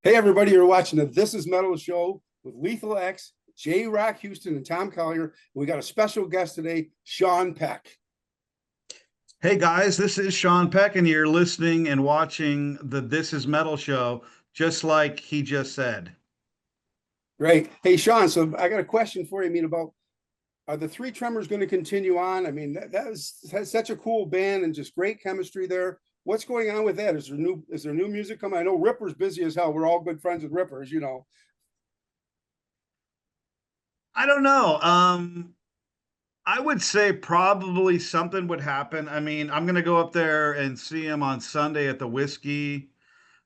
Hey, everybody, you're watching the This Is Metal show with Lethal X, J Rock Houston, and Tom Collier. We got a special guest today, Sean Peck. Hey guys, this is Sean Peck, and you're listening and watching the This Is Metal show, just like he just said. Great. Hey, Sean, so I got a question for you. I mean, about are the Three Tremors going to continue on? I mean, that's such a cool band and just great chemistry there. What's going on with that? Is there new music coming? I know Ripper's busy as hell. We're all good friends with Ripper. I don't know. I would say probably something would happen. I mean, I'm gonna go up there and see him on Sunday at the Whiskey.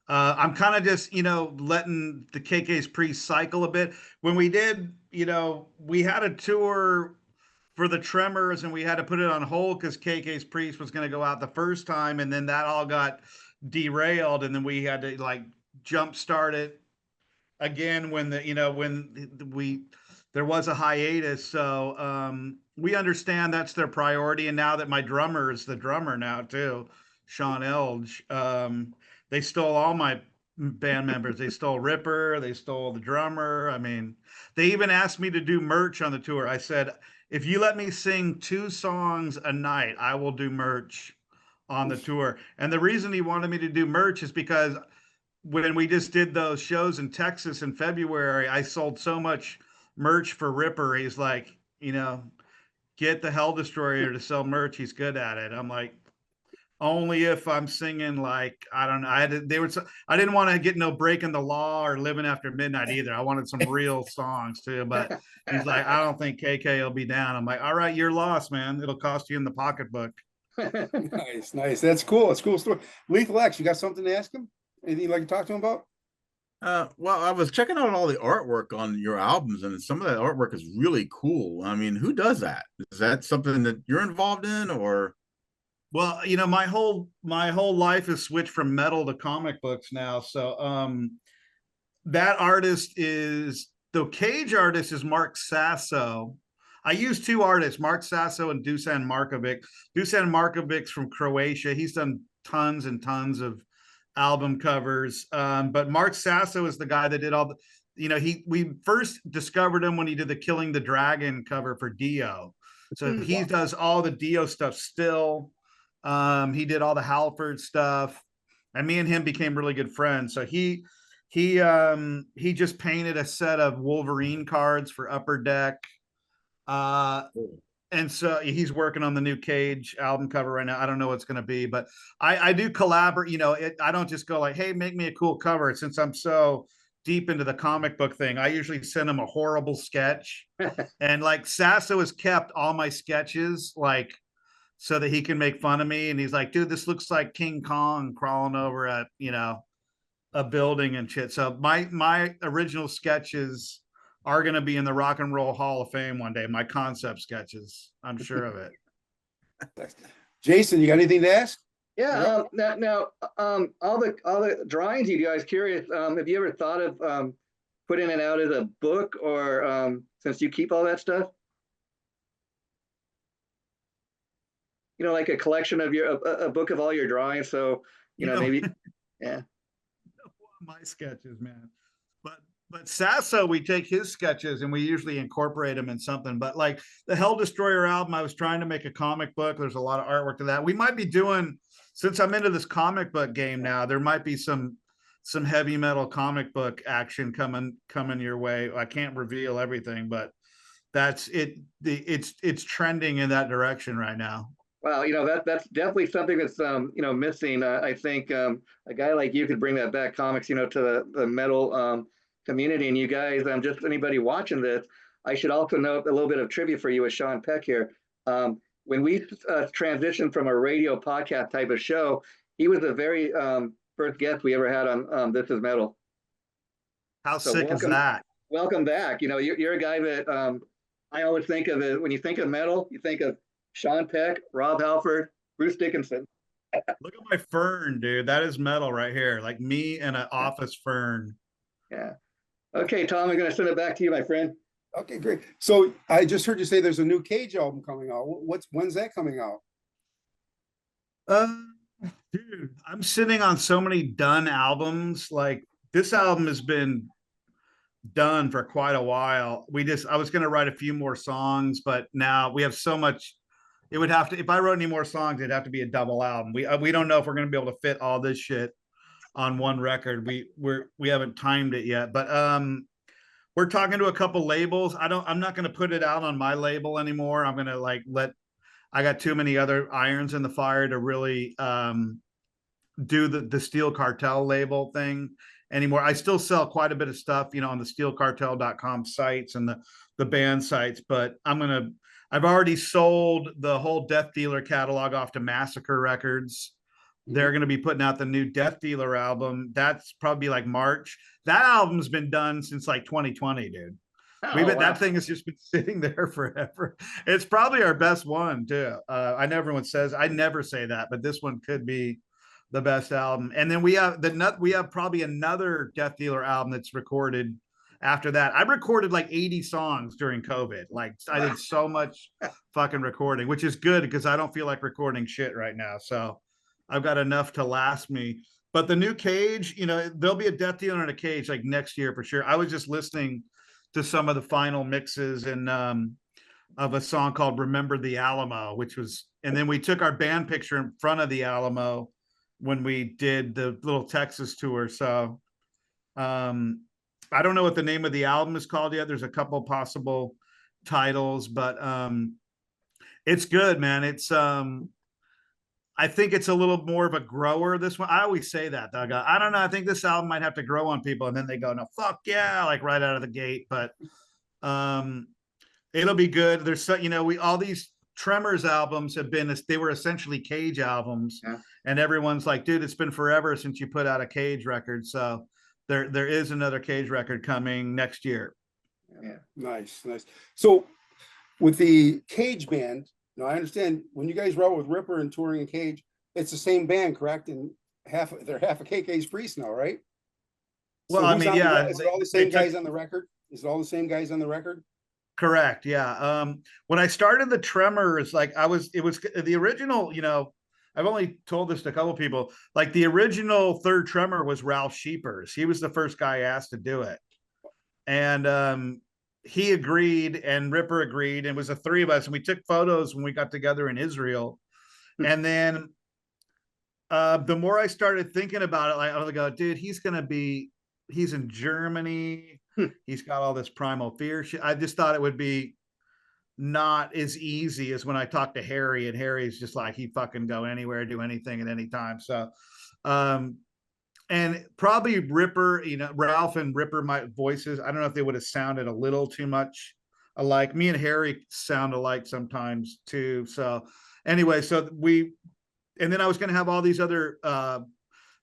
I'm kind of just, letting the KK's Priest cycle a bit. When we did, we had a tour for the Tremors and we had to put it on hold because KK's Priest was going to go out the first time, and then that all got derailed, and then we had to like jump start it again when when there was a hiatus. So we understand that's their priority, and now that my drummer is the drummer now too, Sean Elge, they stole all my band members. They stole Ripper, they stole the drummer. I mean, they even asked me to do merch on the tour. I said, if you let me sing 2 songs a night, I will do merch on the tour. And the reason he wanted me to do merch is because when we just did those shows in Texas in February, I sold so much merch for Ripper. He's like, get the Hell Destroyer to sell merch. He's good at it. I'm like, only if I'm singing, like, I don't know. I didn't want to get no Breaking the Law or Living After Midnight either. I wanted some real songs too. But he's like, I don't think KK will be down. I'm like, all right, you're lost, man. It'll cost you in the pocketbook. Nice. That's cool. That's a cool story. Lethal X, you got something to ask him? Anything you'd like to talk to him about? Well, I was checking out all the artwork on your albums, and some of that artwork is really cool. I mean, who does that? Is that something that you're involved in, or? Well, my whole life has switched from metal to comic books now. So that artist is the Cage artist is Mark Sasso. I use 2 artists, Mark Sasso and Dusan Markovic. Dusan Markovic's from Croatia. He's done tons and tons of album covers. But Mark Sasso is the guy that did all the, we first discovered him when he did the Killing the Dragon cover for Dio. So he does all the Dio stuff still. He did all the Halford stuff, and me and him became really good friends. So he just painted a set of Wolverine cards for Upper Deck. And so he's working on the new Cage album cover right now. I don't know what's going to be, but I do collaborate. I don't just go like, hey, make me a cool cover. Since I'm so deep into the comic book thing, I usually send him a horrible sketch. And like Sasso has kept all my sketches, like, so that he can make fun of me. And he's like, dude, this looks like King Kong crawling over at, a building and shit. So my original sketches are going to be in the Rock and Roll Hall of Fame one day. My concept sketches, I'm sure of it. Jason, you got anything to ask? Yeah. Now, all the drawings you do, I was curious. Have you ever thought of putting it out as a book, or since you keep all that stuff? Like a collection of a book of all your drawings. So, maybe, yeah. My sketches, man. But Sasso, we take his sketches and we usually incorporate them in something. But like the Hell Destroyer album, I was trying to make a comic book. There's a lot of artwork to that. We might be doing, since I'm into this comic book game now, there might be some heavy metal comic book action coming your way. I can't reveal everything, but that's it. It's trending in that direction right now. Wow, that's definitely something that's missing. I think a guy like you could bring that back, comics, to the metal community. And you guys, just anybody watching this, I should also note a little bit of trivia for you with Sean Peck here. When we transitioned from a radio podcast type of show, he was the very first guest we ever had on This Is Metal. How sick is that? Welcome back. You're a guy that I always think of it when you think of metal, you think of Sean Peck, Rob Halford, Bruce Dickinson. Look at my fern, dude. That is metal right here. Like me and an office fern. Yeah. Okay, Tom, I'm going to send it back to you, my friend. Okay, great. So I just heard you say there's a new Cage album coming out. When's that coming out? Dude, I'm sitting on so many done albums. Like this album has been done for quite a while. I was going to write a few more songs, but now we have so much. It would have to, if I wrote any more songs, it'd have to be a double album. We don't know if we're going to be able to fit all this shit on one record. We haven't timed it yet, but we're talking to a couple labels. I'm not going to put it out on my label anymore. I'm going to I got too many other irons in the fire to really do the Steel Cartel label thing anymore. I still sell quite a bit of stuff, on the steelcartel.com sites and the band sites, but I've already sold the whole Death Dealer catalog off to Massacre Records. They're going to be putting out the new Death Dealer album. That's probably like March. That album's been done since like 2020, dude. Wow. That thing has just been sitting there forever. It's probably our best one too. I know everyone says, I never say that, but this one could be the best album. And then we have probably another Death Dealer album that's recorded after that. I recorded like 80 songs during COVID. Like I did so much fucking recording, which is good because I don't feel like recording shit right now. So I've got enough to last me. But the new Cage, there'll be a Death Dealer and a Cage like next year for sure. I was just listening to some of the final mixes and of a song called Remember the Alamo, and then we took our band picture in front of the Alamo when we did the little Texas tour. So I don't know what the name of the album is called yet. There's a couple possible titles, but it's good, man. It's I think it's a little more of a grower, this one. I always say that, Doug. I don't know. I think this album might have to grow on people. And then they go, no, fuck yeah, like right out of the gate. But it'll be good. There's all these Tremors albums they were essentially Cage albums. Yeah. And everyone's like, dude, it's been forever since you put out a Cage record. So there is another Cage record coming next year. Yeah. Nice. So with the Cage band, now I understand when you guys wrote with Ripper and touring in Cage, it's the same band, correct? And they're half of KK's Priest now, right? Well, So I mean, yeah. Is it all the same guys on the record? Is it all the same guys on the record? Correct. Yeah. When I started the Tremors, like it was the original, I've only told this to a couple of people, like the original third Tremor was Ralph Sheepers. He was the first guy asked to do it. And he agreed and Ripper agreed. And it was the three of us. And we took photos when we got together in Israel. And then the more I started thinking about it, like I was like, dude, he's in Germany. He's got all this Primal Fear shit. I just thought it would be not as easy as when I talked to Harry, and Harry's just like, he fucking go anywhere, do anything at any time. So, and probably Ripper, Ralph and Ripper, my voices, I don't know if they would have sounded a little too much alike. Me and Harry sound alike sometimes too. So anyway, and then I was going to have all these other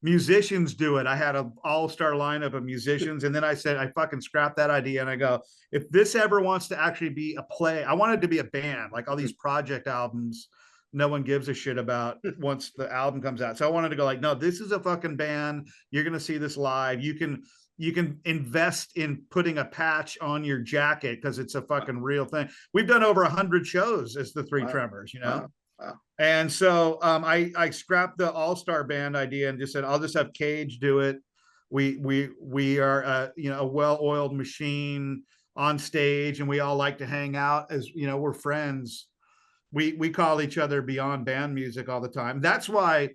musicians do it. I had an all-star lineup of musicians. And then I said, I fucking scrapped that idea. And I go, if this ever wants to actually be a play, I want it to be a band, like all these project albums no one gives a shit about once the album comes out. So I wanted to go like, no, this is a fucking band. You're going to see this live. You can invest in putting a patch on your jacket because it's a fucking real thing. We've done over 100 shows as the Three Tremors, Wow. And so I scrapped the all-star band idea and just said, I'll just have Cage do it. We are a well-oiled machine on stage, and we all like to hang out as we're friends. We call each other beyond band music all the time. That's why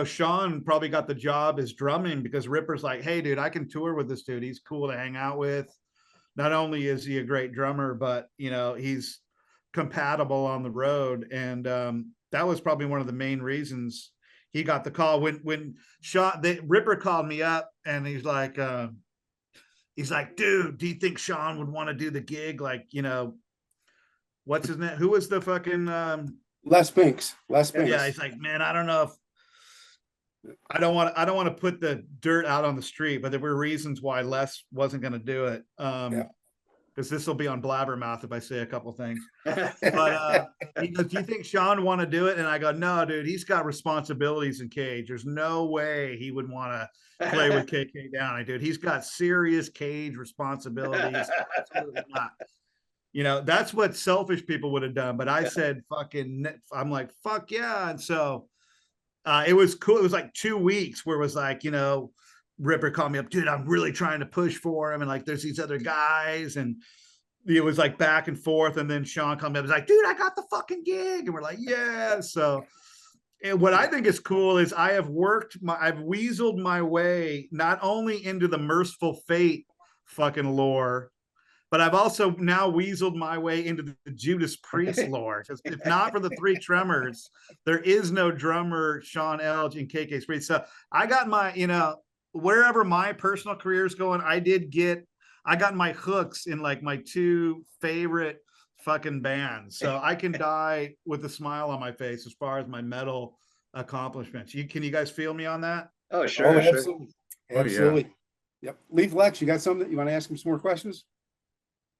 Sean probably got the job as drumming, because Ripper's like, hey dude, I can tour with this dude. He's cool to hang out with. Not only is he a great drummer, but he's compatible on the road. And that was probably one of the main reasons he got the call. When Ripper called me up, and he's like, dude, do you think Sean would want to do the gig? Like, what's his name? Who was the fucking Les Binks. Yeah, he's like, man, I don't know if I don't want to put the dirt out on the street, but there were reasons why Les wasn't going to do it. Because this will be on Blabbermouth if I say a couple things. But he goes, do you think Sean want to do it? And I go, no, dude, he's got responsibilities in Cage. There's no way he would want to play with KK Downey, dude. He's got serious Cage responsibilities. Absolutely not. That's what selfish people would have done. But I said, I'm like, fuck yeah. And so it was cool. It was like 2 weeks where it was like, Ripper called me up, dude, I'm really trying to push for him. And like, there's these other guys. And it was like back and forth. And then Sean called me up, was like, dude, I got the fucking gig. And we're like, yeah. So and what I think is cool is I've weaseled my way not only into the Merciful Fate fucking lore, but I've also now weaseled my way into the Judas Priest lore. Because if not for the Three Tremors, there is no drummer Sean Elge and KK Priest. So I got my, wherever my personal career is going, I got my hooks in like my two favorite fucking bands. So I can die with a smile on my face as far as my metal accomplishments. Can you guys feel me on that? Oh, sure, sure. Absolutely. Absolutely. Yep. Leaf Lex, you got something? You want to ask him some more questions?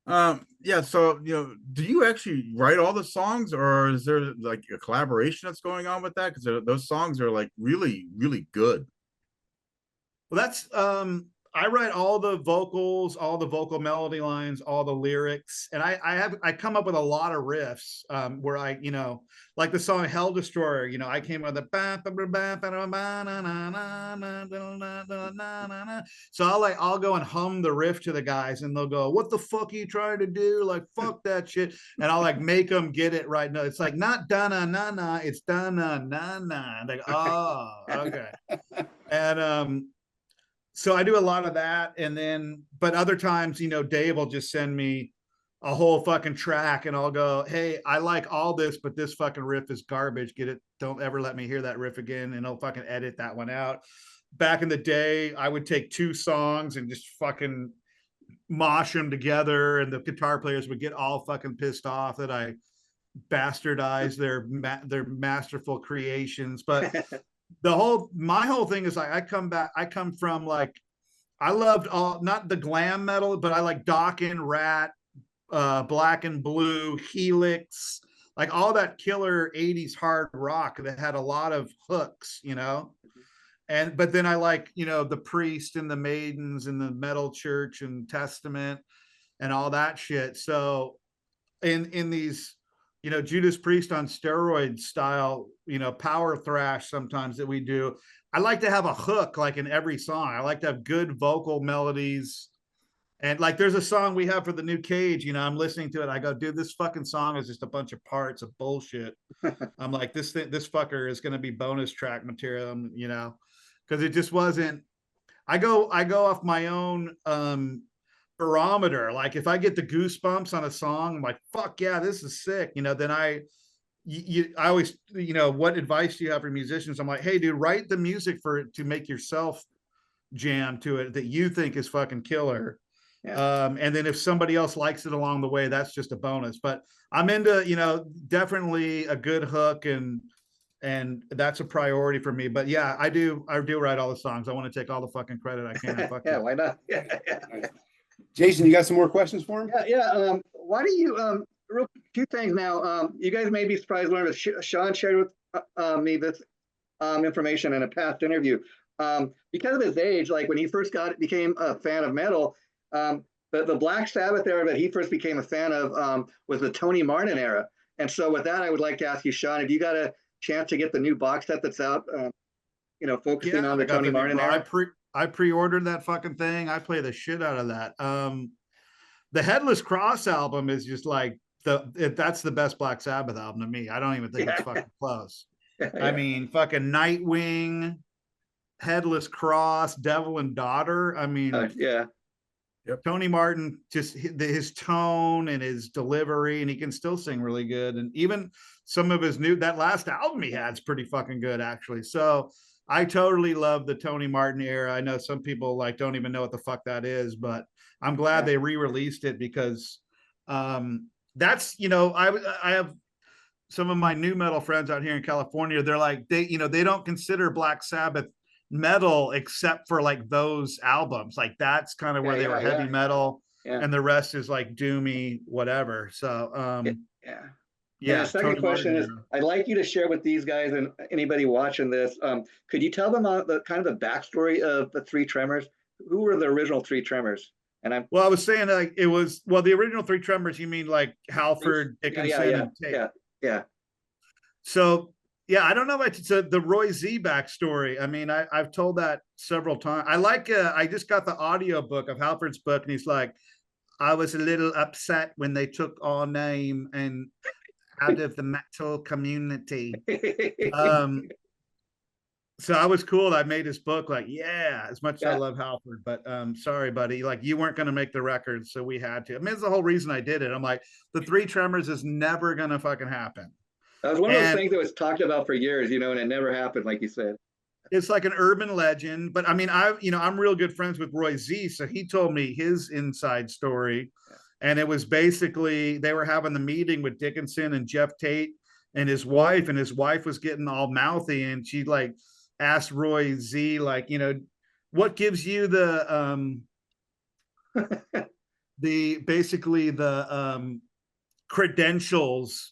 Yeah, so do you actually write all the songs, or is there like a collaboration that's going on with that? Because those songs are like really, really good. Well, that's I write all the vocals, all the vocal melody lines, all the lyrics, and I come up with a lot of riffs where I, like the song Hell Destroyer, I came up with so I'll go and hum the riff to the guys, and they'll go, what the fuck are you trying to do? Like, fuck that shit. And I'll like make them get it right. No, it's like not da na na na, it's da na na na. Like, oh, okay. And so I do a lot of that. And then, but other times, Dave will just send me a whole fucking track and I'll go, hey, I like all this, but this fucking riff is garbage. Get it. Don't ever let me hear that riff again. And I'll fucking edit that one out. Back in the day, I would take 2 songs and just fucking mosh them together. And the guitar players would get all fucking pissed off that I bastardized their masterful creations. But my whole thing is like, I come from like, I loved all, not the glam metal, but I like Dokken, Rat, Black and Blue, Helix, like all that killer 80s hard rock that had a lot of hooks, but then I like, the Priest and the Maidens and the Metal Church and Testament and all that shit. So in these, Judas Priest on steroid style, power thrash sometimes that we do, I like to have a hook like in every song. I like to have good vocal melodies. And like there's a song we have for the new Cage, I'm listening to it. I go, dude, this fucking song is just a bunch of parts of bullshit. I'm like, this fucker is going to be bonus track material, because it just wasn't. I go off my own barometer. Like if I get the goosebumps on a song, I'm like, fuck yeah, this is sick. Then I always, what advice do you have for musicians? I'm like, hey dude, write the music to make yourself jam to it that you think is fucking killer. Yeah. And then if somebody else likes it along the way, that's just a bonus. But I'm into, definitely a good hook and that's a priority for me. But yeah, I do write all the songs. I want to take all the fucking credit I can. Fuck yeah, why not? Jason, you got some more questions for him? Yeah. Why do you real 2 things now? You guys may be surprised to learn that Sean shared with me this information in a past interview. Because of his age, like when he first became a fan of metal, the Black Sabbath era that he first became a fan of was the Tony Martin era. And so with that, I would like to ask you, Sean, if you got a chance to get the new box set that's out, focusing on the Tony Martin era. I pre-ordered that fucking thing. I play the shit out of that. The Headless Cross album is just like that's the best Black Sabbath album to me. I don't even think it's fucking close. Yeah. I mean, fucking Nightwing, Headless Cross, Devil and Daughter. I mean, yeah. Yep. Tony Martin, just his tone and his delivery, and he can still sing really good. And even some of his that last album he had is pretty fucking good, actually. So I totally love the Tony Martin era. I know some people like don't even know what the fuck that is, but I'm glad they re-released it because that's, I have some of my new metal friends out here in California. They're like, they don't consider Black Sabbath metal except for like those albums. Like that's kind of where they were heavy metal, and the rest is like doomy whatever. So yeah. The second question is, I'd like you to share with these guys and anybody watching this, could you tell them the kind of the backstory of the Three Tremors? Who were the original Three Tremors? And I was saying like it was, the original Three Tremors, you mean like Halford, Dickinson, and Tate. Yeah. So Yeah, I don't know if it's the Roy Z backstory. I mean, I've told that several times. I just got the audio book of Halford's book, and he's like, I was a little upset when they took our name and out of the metal community. So I was cool. I made his book like, yeah, as much as I love Halford, but sorry, buddy, like you weren't going to make the record, so we had to. I mean, it's the whole reason I did it. I'm like, the Three Tremors is never going to fucking happen. That was one of those And things that was talked about for years, and it never happened, like you said. it's like an urban legend. But I mean, I'm real good friends with Roy Z, so he told me his inside story, and it was basically they were having the meeting with Dickinson and Jeff Tate and his wife was getting all mouthy, and she like asked Roy Z, like, what gives you the basically the credentials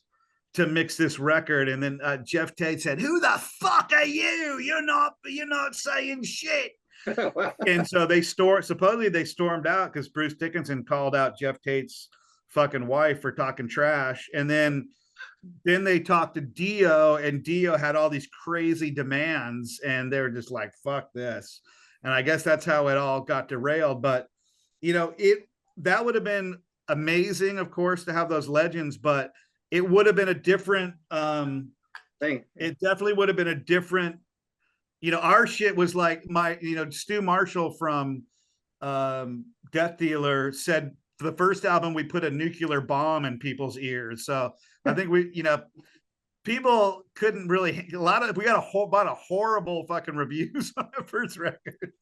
to mix this record? And then Jeff Tate said, who the fuck are you? You're not saying shit. And so supposedly they stormed out because Bruce Dickinson called out Jeff Tate's fucking wife for talking trash. And then they talked to Dio, and Dio had all these crazy demands, and they were just like, fuck this. And I guess that's how it all got derailed. But that would have been amazing, of course, to have those legends, but it would have been a different thing. It definitely would have been a different, our shit was like Stu Marshall from Death Dealer said for the first album we put a nuclear bomb in people's ears. So I think people couldn't really, we got a lot of horrible fucking reviews on the first record.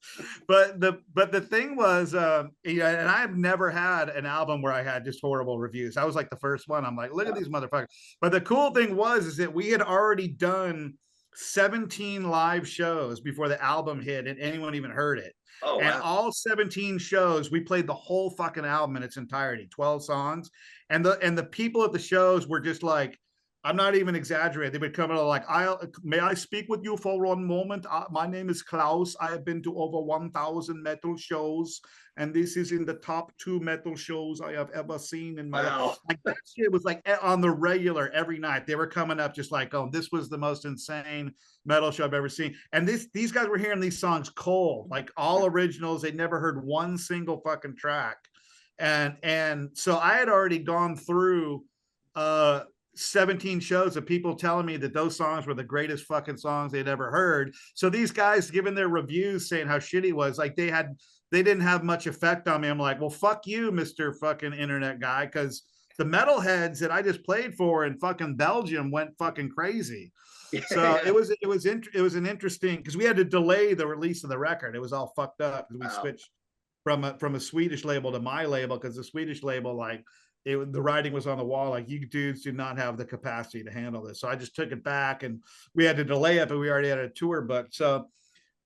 But the thing was, and I've never had an album where I had just horrible reviews. I was like the first one. I'm like, look at these motherfuckers. But the cool thing is that we had already done 17 live shows before the album hit and anyone even heard it. Oh, wow. And all 17 shows, we played the whole fucking album in its entirety, 12 songs. And the people at the shows were just like, I'm not even exaggerating. They would come in like, may I speak with you for one moment? My name is Klaus. I have been to over 1,000 metal shows, and this is in the top 2 metal shows I have ever seen in my life. Like that shit was like on the regular every night. They were coming up just like, oh, this was the most insane metal show I've ever seen. And these guys were hearing these songs cold, like all originals. They never heard one single fucking track. And so I had already gone through 17 shows of people telling me that those songs were the greatest fucking songs they'd ever heard. So these guys giving their reviews saying how shitty it was, like they didn't have much effect on me. I'm like, well, fuck you, Mr. fucking internet guy, because the metalheads that I just played for in fucking Belgium went fucking crazy. So it was an interesting, because we had to delay the release of the record. It was all fucked up because we switched from a Swedish label to my label, because the Swedish label, like, the writing was on the wall, like, you dudes do not have the capacity to handle this. So I just took it back, and we had to delay it, but we already had a tour booked. So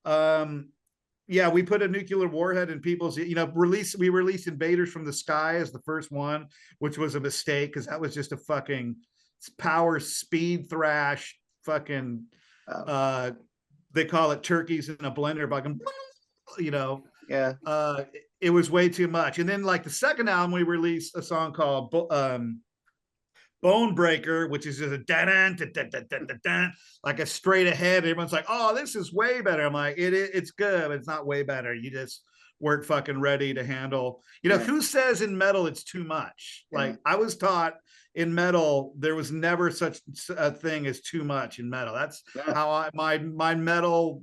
we put a nuclear warhead in people's, we released Invaders from the Sky as the first one, which was a mistake because that was just a fucking power speed thrash fucking they call it turkeys in a blender, fucking, it was way too much. And then like the second album, we released a song called Bone Breaker, which is just a da-da-da-da-da-da-da, like a straight ahead. Everyone's like, oh, this is way better. I'm like, it's good, but it's not way better. You just weren't fucking ready to handle, who says in metal it's too much? Like, I was taught in metal, there was never such a thing as too much in metal. That's how my metal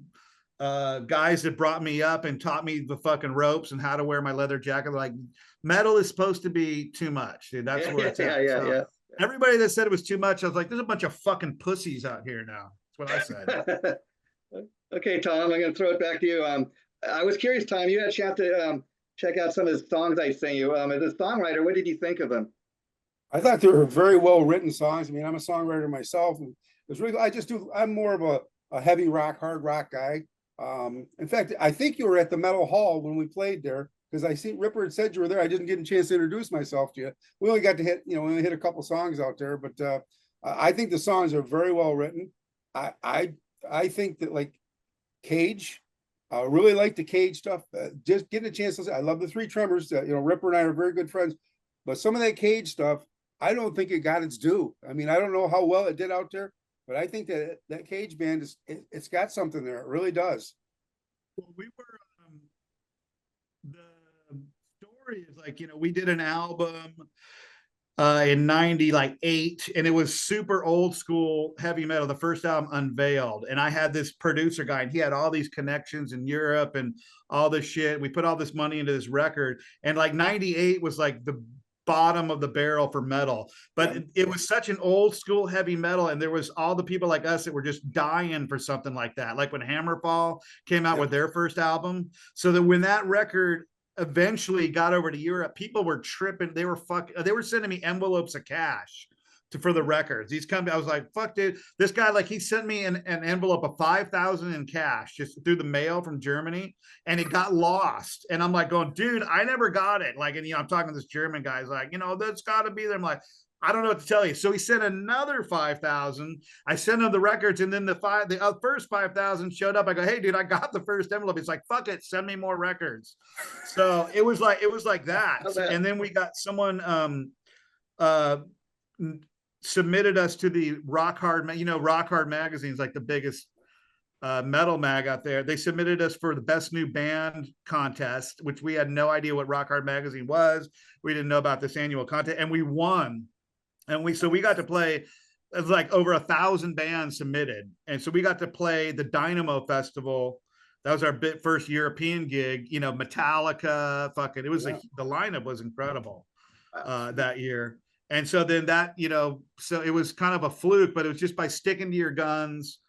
guys that brought me up and taught me the fucking ropes and how to wear my leather jacket. Like, metal is supposed to be too much, dude. That's where it's at. Everybody that said it was too much, I was like, there's a bunch of fucking pussies out here now. That's what I said. Okay, Tom, I'm going to throw it back to you. I was curious, Tom, you had a chance to check out some of the songs I sent you. As a songwriter, what did you think of them? I thought they were very well written songs. I mean, I'm a songwriter myself, and it was really, I'm more of a heavy rock, hard rock guy. In fact, I think you were at the Metal Hall when we played there, because I see Ripper had said you were there. I didn't get a chance to introduce myself to you. We only got to hit, we only hit a couple songs out there, but I think the songs are very well written. I think that, like, Cage, I really like the Cage stuff. Just getting a chance to listen. I love the Three Tremors. Ripper and I are very good friends, but some of that Cage stuff, I don't think it got its due. I mean, I don't know how well it did out there, but I think that that Cage band it's got something there. It really does. Well, we were the story is like, we did an album in 98, and it was super old school heavy metal, the first album, Unveiled. And I had this producer guy, and he had all these connections in Europe and all this shit. We put all this money into this record, and like 98 was like the bottom of the barrel for metal, but it was such an old school heavy metal, and there was all the people like us that were just dying for something like that, like when Hammerfall came out with their first album. So that when that record eventually got over to Europe, people were tripping. They were sending me envelopes of cash for the records. These companies, I was like, fuck, dude. This guy, like, he sent me an envelope of 5,000 in cash just through the mail from Germany, and it got lost. And I'm like going, dude, I never got it. Like, and I'm talking to this German guy. He's like, that's got to be there. I'm like, I don't know what to tell you. So he sent another 5,000. I sent him the records, and then the first 5,000 showed up. I go, hey, dude, I got the first envelope. He's like, fuck it, send me more records. So it was like that. And then we got someone submitted us to the Rock Hard. Rock Hard magazine is like the biggest metal mag out there. They submitted us for the best new band contest, which we had no idea what Rock Hard magazine was. We didn't know about this annual contest, and we won. And we got to play. It was like over 1,000 bands submitted, and so we got to play the Dynamo Festival. That was our first European gig. Metallica, fucking. It was the lineup was incredible that year. And so then that, so it was kind of a fluke, but it was just by sticking to your guns,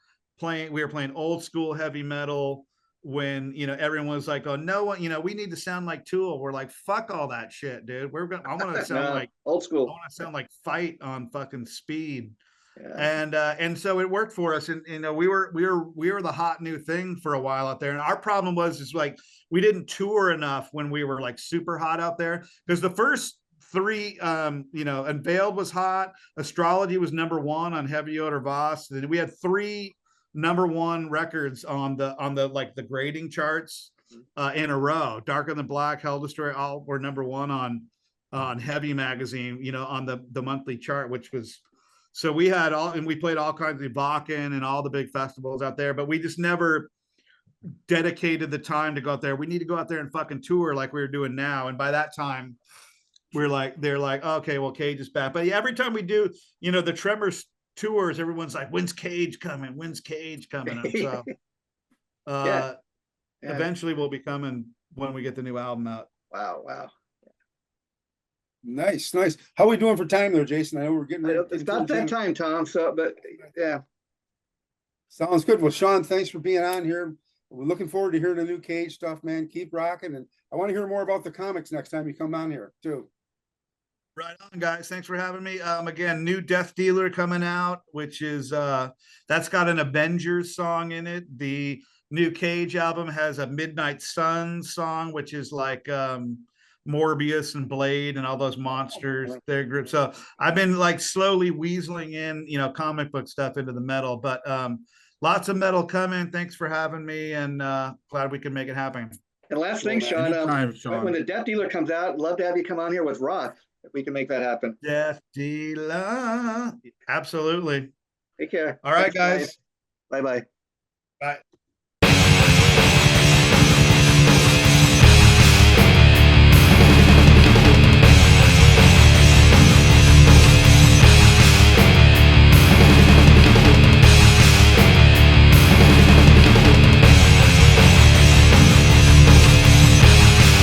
we were playing old school heavy metal when, everyone was like, oh, no one, we need to sound like Tool. We're like, fuck all that shit, dude. I want to sound like old school. I want to sound like Fight on fucking Speed. Yeah. And so it worked for us. And, we were the hot new thing for a while out there. And our problem is like, we didn't tour enough when we were like super hot out there, because the first three, Unveiled was hot. Astrology was #1 on Heavy Odor Voss. Then we had 3 #1 records on the like the grading charts in a row. Darker Than Black, Hell Destroyer, all were #1 on Heavy magazine, on the monthly chart, which was, so we had and we played all kinds of Wacken and all the big festivals out there, but we just never dedicated the time to go out there. We need to go out there and fucking tour like we were doing now. And by that time, they're like, okay, well, Cage is back. But yeah, every time we do, the Tremors tours, everyone's like, when's Cage coming? When's Cage coming? And so eventually we'll be coming when we get the new album out. Wow. Nice. How are we doing for time there, Jason? I know we're getting ready. It's about that time, Tom. So, but yeah. Sounds good. Well, Sean, thanks for being on here. We're looking forward to hearing the new Cage stuff, man. Keep rocking. And I want to hear more about the comics next time you come on here too. Right on, guys. Thanks for having me. Again, new Death Dealer coming out, which is that's got an Avengers song in it. The new Cage album has a Midnight Sun song, which is like Morbius and Blade and all those monsters, their group. So I've been like slowly weaseling in, comic book stuff into the metal, but lots of metal coming. Thanks for having me, and glad we can make it happen. And last thing, Sean, when the Death Dealer comes out, love to have you come on here with Roth, if we can make that happen. Death Dealer. Absolutely. Take care. All right, guys. Bye-bye. Bye.